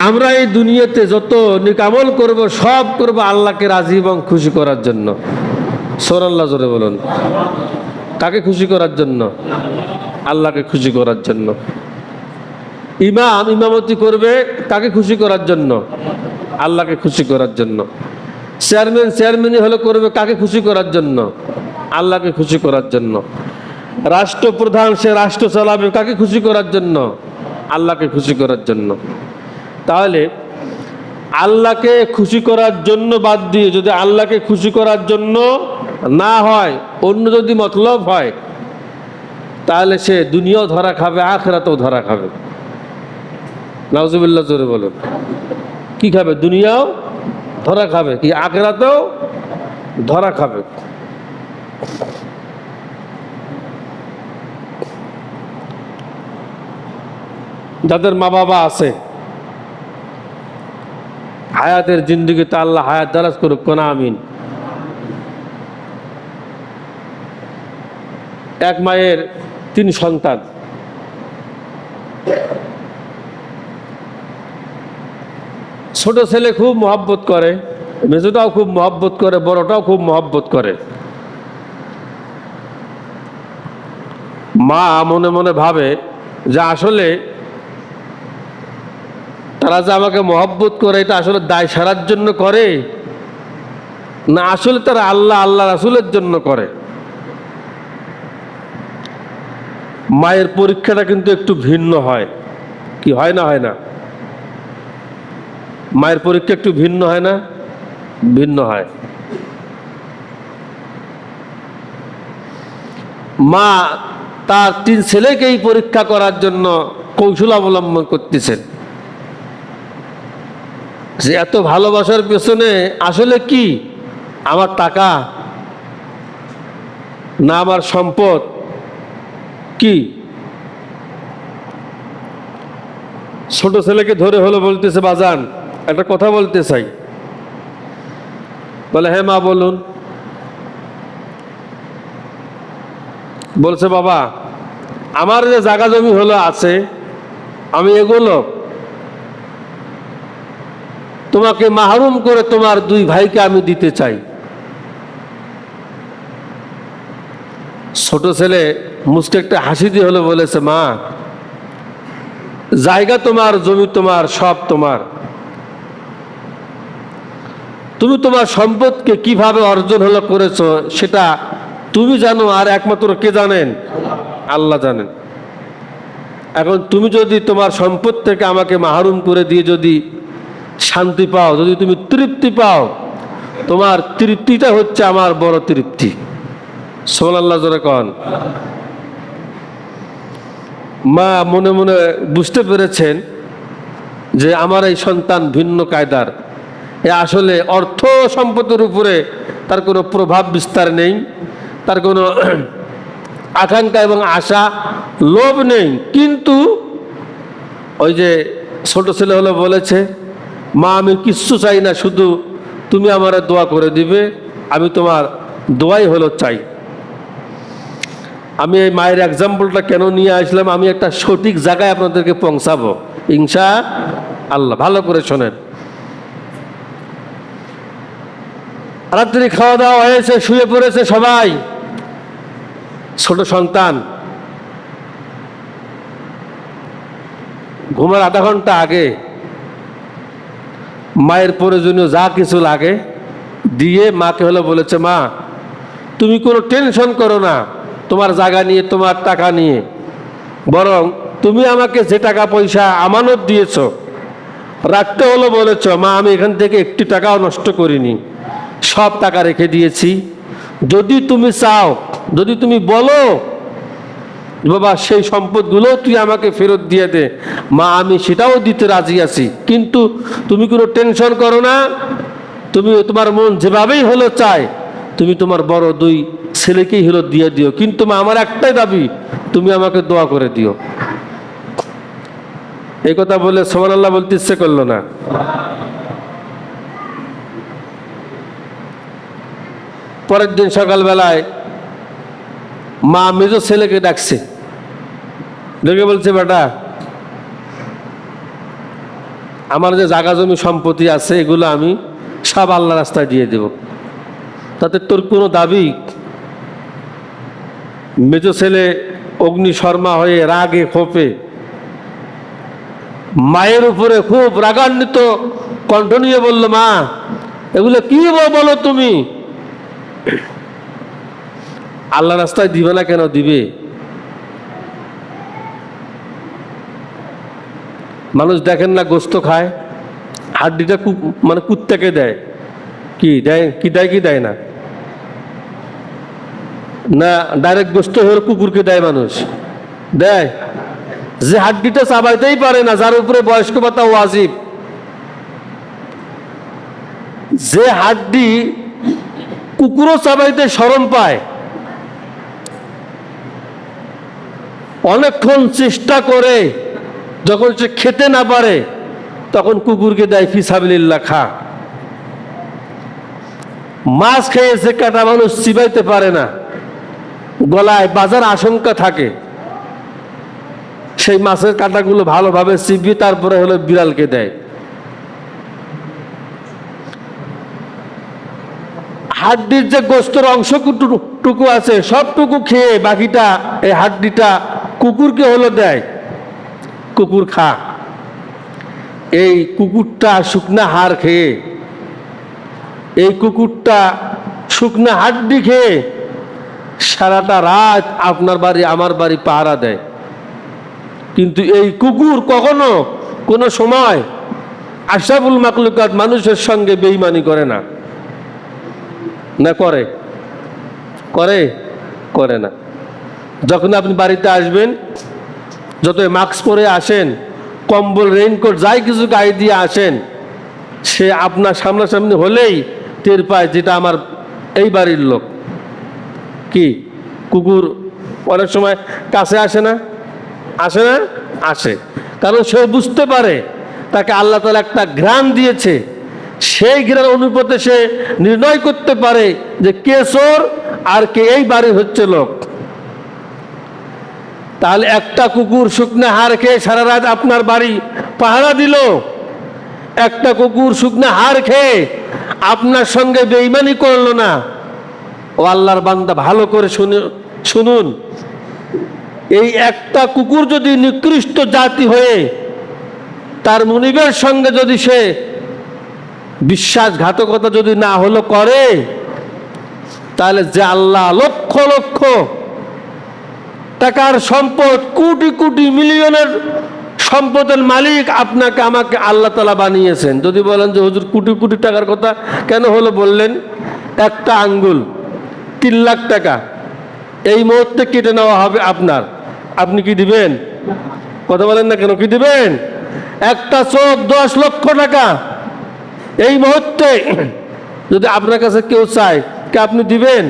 আমরা এই দুনিয়াতে যত নিকামল করব সব করব আল্লাহকে রাজি এবং খুশি করার জন্য। সুবহানাল্লাহ জোরে বলুন। কাকে খুশি করার জন্য? আল্লাহকে খুশি করার জন্য। ইমাম ইমামতি করবে কাকে খুশি করার জন্য? আল্লাহকে খুশি করার জন্য। চেয়ারম্যান চেয়ারম্যানই হলো করবে কাকে খুশি করার জন্য? আল্লাহকে খুশি করার জন্য। রাষ্ট্রপ্রধান সে রাষ্ট্র চালাবে কাকে খুশি করার জন্য? আল্লাহকে খুশি করার জন্য। তাহলে আল্লাহকে খুশি করার জন্য বাদ দিয়ে যদি আল্লাহকে খুশি করার জন্য না হয়, অন্য যদি মতলব হয়, তাহলে সে দুনিয়াও ধরা খাবে, আখিরাতেও ধরা খাবে। নাউজুবিল্লাহ জোরে বলুন। কি খাবে? দুনিয়াও ধরা খাবে, কি আখিরাতেও ধরা খাবে। যাদের মা বাবা আছে, হায়াতের জিন্দেগিতে আল্লাহ হায়াত দারাজ করুক, কোন আমিন। এক মায়ের 3 সন্তান। ছোট ছেলে খুব মহব্বত করে, মেজোটাও খুব মহব্বত করে, বড়টাও খুব মহব্বত করে। মা মনে মনে ভাবে যে আসলে তারা যে আমাকে মহব্বত করে এটা আসলে দায় সারার জন্য করে, না আসলে তারা আল্লাহ আল্লাহ রাসূলের জন্য করে। মায়ের পরীক্ষাটা কিন্তু একটু ভিন্ন হয়, কি হয় না? হয় না? মায়ের পরীক্ষা একটু ভিন্ন হয় না? ভিন্ন হয়। মা তার 3 ছেলেকেই পরীক্ষা করার জন্য কৌশল অবলম্বন করতেছেন যে এত ভালোবাসার পেছনে আসলে কি? আমার টাকা না আমার সম্পদ? কি? ছোট ছেলেকে ধরে হলো বলতেছে, বাজান একটা কথা বলতে চাই। বলে, হ্যাঁ মা বলুন। বলছে, বাবা আমার যে জায়গা জমি হলো আছে, আমি এগুলো তোমাকে মাহরুম করে তোমার 2 ভাইকে আমি দিতে চাই। ছোট ছেলে মুচকে একটা হাসি দিয়ে হলো বলেছে, মা জায়গা তোমার, জমি তোমার, সব তোমার, তুমি তোমার সম্পদকে কিভাবে অর্জন হলো করেছো সেটা তুমি জানো, আর একমাত্র কে জানেন? আল্লাহ জানেন। এখন তুমি যদি তোমার সম্পদ থেকে আমাকে মাহরুম করে দিয়ে যদি শান্তি পাও, যদি তুমি তৃপ্তি পাও, তোমার তৃপ্তিটা হচ্ছে আমার বড় তৃপ্তি। সুবহানাল্লাহ জোরে কন। মা মনে মনে বুঝতে পেরেছেন যে আমার এই সন্তান ভিন্ন কায়দার, এ আসলে অর্থ সম্পদের উপরে তার কোনো প্রভাব বিস্তার নেই, তার কোনো আকাঙ্ক্ষা এবং আশা লোভ নেই। কিন্তু ওই যে ছোট ছেলে হলো বলেছে, মা আমি কিচ্ছু চাই না, শুধু তুমি আমার দোয়া করে দিবে, আমি তোমার দোয়াই হলো চাই। আমি এই মায়ের এক্সাম্পলটা কেন নিয়ে আসলাম, আমি একটা সঠিক জায়গায় আপনাদেরকে পৌঁছাবো ইনশাআল্লাহ। ভালো করে শোনেন। রাত্রি খাওয়া দাওয়া হয়েছে, শুয়ে পড়েছে সবাই। ছোট সন্তান ঘুমার আধা ঘন্টা আগে মায়ের প্রয়োজনীয় যা কিছু লাগে দিয়ে মাকে হলো বলেছে, মা তুমি কোনো টেনশন করো না তোমার জায়গা নিয়ে, তোমার টাকা নিয়ে, বরং তুমি আমাকে যে টাকা পয়সা আমানত দিয়েছো রাখতে হলো বলেছ, মা আমি এখান থেকে 1 টাকাও নষ্ট করিনি, সব টাকা রেখে দিয়েছি। যদি তুমি চাও, যদি তুমি বলো বাবা সেই সম্পদগুলো তুই আমাকে ফেরত দিয়ে দে, মা আমি সেটাও দিতে রাজি আছি। কিন্তু তুমি কোনো টেনশন করো না, তুমি তোমার মন যেভাবেই হলো চায় তুমি তোমার বড় 2 ছেলেকেই হলো দিয়ে দিও, কিন্তু মা আমার একটাই দাবি, তুমি আমাকে দোয়া করে দিও। এই কথা বলে সুবহানাল্লাহ বলতে ইচ্ছে করলো না। পরের দিন সকালবেলায় মা মেজো ছেলেকে ডাকছে, ডেকে বলছে, বেটা আমার যে জায়গা জমি সম্পত্তি আছে এগুলো আমি সব আল্লাহ রাস্তায় দিয়ে দেব, তাতে তোর কোনো দাবি? মেজ ছেলে অগ্নি শর্মা হয়ে রাগে ক্ষোভে মায়ের উপরে খুব রাগান্বিত কণ্ঠ নিয়ে বলল, মা এগুলো কি বলো তুমি? আল্লাহ রাস্তায় দিবে না কেন? দিবে। মানুষ দেখেন না গোস্ত খায়, হাড্ডিটা মানে কুত্তাকে দেয়, কি দেয়? কি দেয়? কি দেয় না? না ডাইরেক্ট গোস্ত হয়ে কুকুরকে দেয়? মানুষ দেয়। যে হাড্ডিটা চাবাইতেই পারে না, যার উপরে বয়স্ক ভাতা ওয়াজিব, যে হাড্ডি কুকুরও চাবাইতে শরম পায়, অনেকক্ষণ চেষ্টা করে যখন সে খেতে না পারে তখন কুকুরকে দেয়, ফিসাবিলিল্লাহ খা। মাছ খেয়েছে, কাটা মানুষ চিবাইতে পারে না, গলায় বাজার আশঙ্কা থাকে, সেই মাছের কাঁটাগুলো ভালোভাবে চিবিয়ে তারপরে হলো বিড়ালকে দেয়। হাড্ডির যে গোস্তের অংশটুকু আছে সবটুকু খেয়ে বাকিটা এই হাড্ডিটা কুকুরকে হলো দেয়, কুকুর খা। এই কুকুরটা শুকনা হাড় খেয়ে, এই কুকুরটা শুকনা হাড্ডি খেয়ে সারাটা রাত আপনার বাড়ি আমার বাড়ি পাহারা দেয়। কিন্তু এই কুকুর কখনো কোনো সময় আশরাফুল মাখলুকাত মানুষের সঙ্গে বেঈমানি করে না। না করে? করে? করে না। যখন আপনি বাড়িতে আসবেন, যতই মাস্ক পরে আসেন, কম্বল রেইনকোট যাই কিছু গায়ে দিয়ে আসেন, সে আপনার সামনাসামনি হলেই টের পায় যেটা আমার এই বাড়ির লোক। কি কুকুর অনেক সময় কাছে আসে না? আসে না? আসে। কারণ সে বুঝতে পারে তাকে আল্লাহ তাআলা একটা ঘ্রাণ দিয়েছে, সেই ঘ্রাণ অনুপাতে সে নির্ণয় করতে পারে যে কে চোর আর কে এই বাড়ির হচ্ছে লোক। তাহলে একটা কুকুর শুকনো হাড় খেয়ে সারা রাত আপনার বাড়ি পাহারা দিল, একটা কুকুর শুকনো হাড় খেয়ে আপনার সঙ্গে বেঈমানি করলো না। ও আল্লাহর বান্দা, ভালো করে শুনুন, এই একটা কুকুর যদি নিকৃষ্ট জাতি হয়ে তার মুনিবের সঙ্গে যদি সে বিশ্বাসঘাতকতা যদি না হলো করে, তাহলে যে আল্লাহ লক্ষ লক্ষ টাকার সম্পদ, কোটি কোটি মিলিয়নের সম্পদের মালিক আপনাকে আমাকে আল্লাহ তাআলা বানিয়েছেন, যদি বলেন যে হুজুর কোটি কোটি টাকার কথা কেন হলো বললেন? একটা আঙ্গুল 3 লাখ টাকা এই মুহূর্তে কেটে নেওয়া হবে আপনার, আপনি কি দিবেন? কথা বলেন না কেন? কি দিবেন? একটা চোখ 10 লক্ষ টাকা এই মুহূর্তে যদি আপনার কাছে কেউ চায়, কে আপনি দিবেন?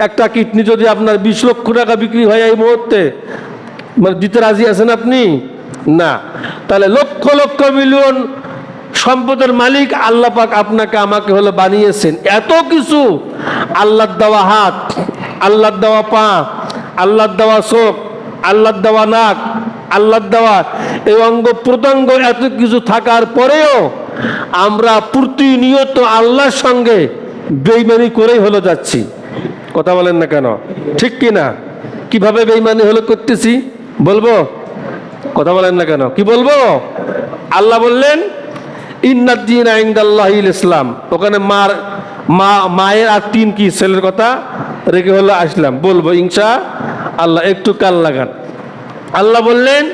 একটা কিডনি যদি আপনার 20 লক্ষ টাকা বিক্রি হয় এই মুহূর্তে, মানে দিতে রাজি আছেন আপনি? না। তাহলে লক্ষ লক্ষ মিলিয়ন সম্পদের মালিক আল্লাহ পাক আপনাকে আমাকে হলো বানিয়েছেন। এত কিছু, আল্লাহর দেওয়া হাত, আল্লাহর দেওয়া পা, আল্লাহর দেওয়া চোখ, আল্লাহর দেওয়া নাক, আল্লাহর দেওয়া এই অঙ্গ প্রত্যঙ্গ, এত কিছু থাকার পরেও আমরা প্রতিনিয়ত আল্লাহর সঙ্গে বেঈমানি করেই হলো যাচ্ছি। কথা বলেন না কেন? ঠিক কি না? কিভাবে বেঈমানি হলো করতেছি বলবো? কথা বলেন না কেন? কি বলবো? আল্লাহ বললেন ইন্নাদ দীনা ইনদাল্লাহিল ইসলাম। ওখানে মায়ের আর 3 কি ছেলের কথা রেখে হলো আসলাম, বলবো ইনশাআল্লাহ, একটু কাল লাগান। আল্লাহ বললেন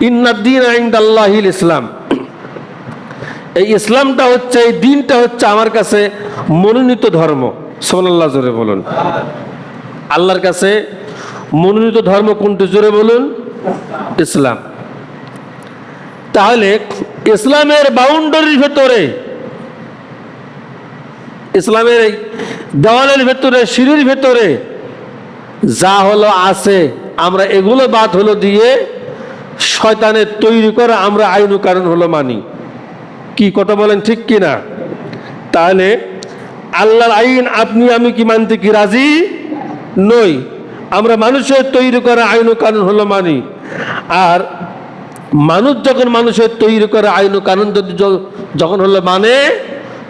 ইন্নাদ দীনা ইনদাল্লাহিল ইসলাম। এই ইসলামটা হচ্ছে, এই দিনটা হচ্ছে আমার কাছে মনোনীত ধর্ম। সুবহানাল্লাহ, জোরে বলুন। আল্লাহর কাছে মনোনীত ধর্ম কোনটি? জোরে বলুন। ইসলাম। তাহলে ইসলামের বাউন্ডারির ভেতরে, ইসলামের এই দেওয়ালের ভেতরে, সিঁড়ির ভেতরে যা হলো আছে, আমরা এগুলো বাদ হলো দিয়ে শয়তানের তৈরি করে আমরা আইন ও কানুন হলো মানি। কি কথা বলেন? ঠিক কি না? তাহলে আল্লাহর আইন আপনি আমি কি মানতে কি রাজি নই? আমরা মানুষের তৈরি করা আইন ও কানুন হলো মানি। আর মানুষ যখন মানুষের তৈরি করে আইন ও কানুন যদি যখন হলো মানে,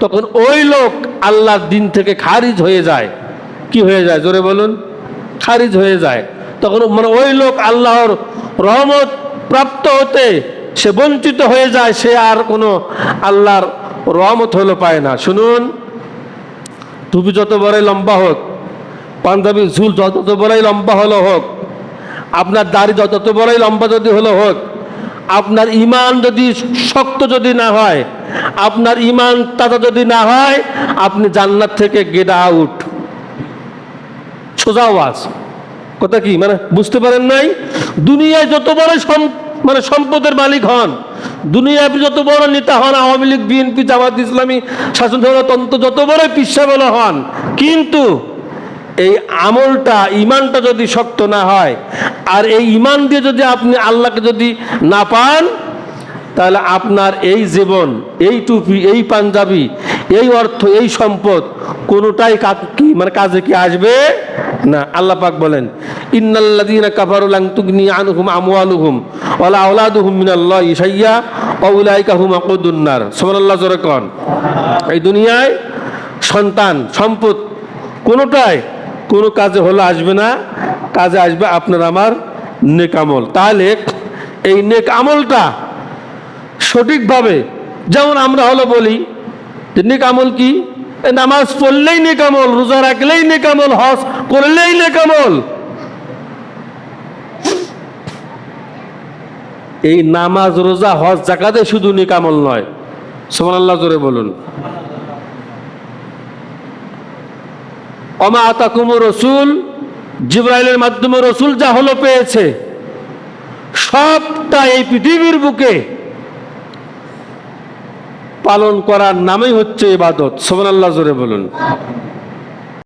তখন ওই লোক আল্লাহর দিন থেকে খারিজ হয়ে যায়। কি হয়ে যায় জোরে বলুন? খারিজ হয়ে যায়। তখন মানে ওই লোক আল্লাহর রহমত প্রাপ্ত হতে সে বঞ্চিত হয়ে যায়, সে আর কোনো আল্লাহর রহমত হলো পায় না। শুনুন, টুপি যত বড়ই লম্বা হোক, পাঞ্জাবির ঝুল যত বড়ই লম্বা হলো হোক, আপনার দাড়ি যত বড়ই লম্বা যদি হলো হোক, আপনার ইমান যদি শক্ত যদি না হয়, আপনার ইমান তাজা যদি না হয়, আপনি জান্নাত থেকে গেট আউট। সোজা আওয়াজ। কথা কি মানে বুঝতে পারেন নাই? দুনিয়ায় যত বড় মানে সম্পদের মালিক হন, দুনিয়ায় যত বড় নেতা হন, আওয়ামী লীগ, বিএনপি, জামাত ইসলামী, শাসন তন্ত্র যত বড় পিসা বলা হন, কিন্তু এই আমলটা ইমানটা যদি শক্ত না হয়, আর এই ইমান দিয়ে যদি আপনি আল্লাহকে যদি না পান, তাহলে আপনার এই জীবন, এই টুপি, এই পাঞ্জাবি, এই অর্থ, এই সম্পদ কোনোটাই কি মানে কাজে কি আসবে না। আল্লাহ পাক বলেন, ইন্নাল্লাযীনা কাফারু লান তুগনি আনহুম আমওয়ালুহুম ওয়ালা আওলাদুহুম মিনাল্লাহি শাইয়্যা ওয়া উলাইকা হুম ওয়াকুদুন নার। সুবহানাল্লাহ জোরে কোন। এই দুনিয়ায় সন্তান, সম্পদ কোনোটাই কোনো কাজে হলে আসবে না, কাজে আসবে আপনার আমার নেক আমল। তাহলে এই নেক আমলটা সঠিকভাবে, যেমন আমরা হলো বলি যে নেক আমল কি, নামাজ পড়লেই নেক আমল, রোজা রাখলেই নেক আমল, হজ করলেই নেক আমল। এই নামাজ, রোজা, হজ, যাকাতে শুধু নেক আমল নয়। সুবহানাল্লাহ জোরে বলুন। ওমা আতাকুমুর রাসূল, জিবরাইলের মাধ্যমে রসুল যা হলো পেয়েছে, সবটা এই পৃথিবীর বুকে পালন করার নামই হচ্ছে ইবাদত। সুবহানাল্লাহ জোরে বলুন।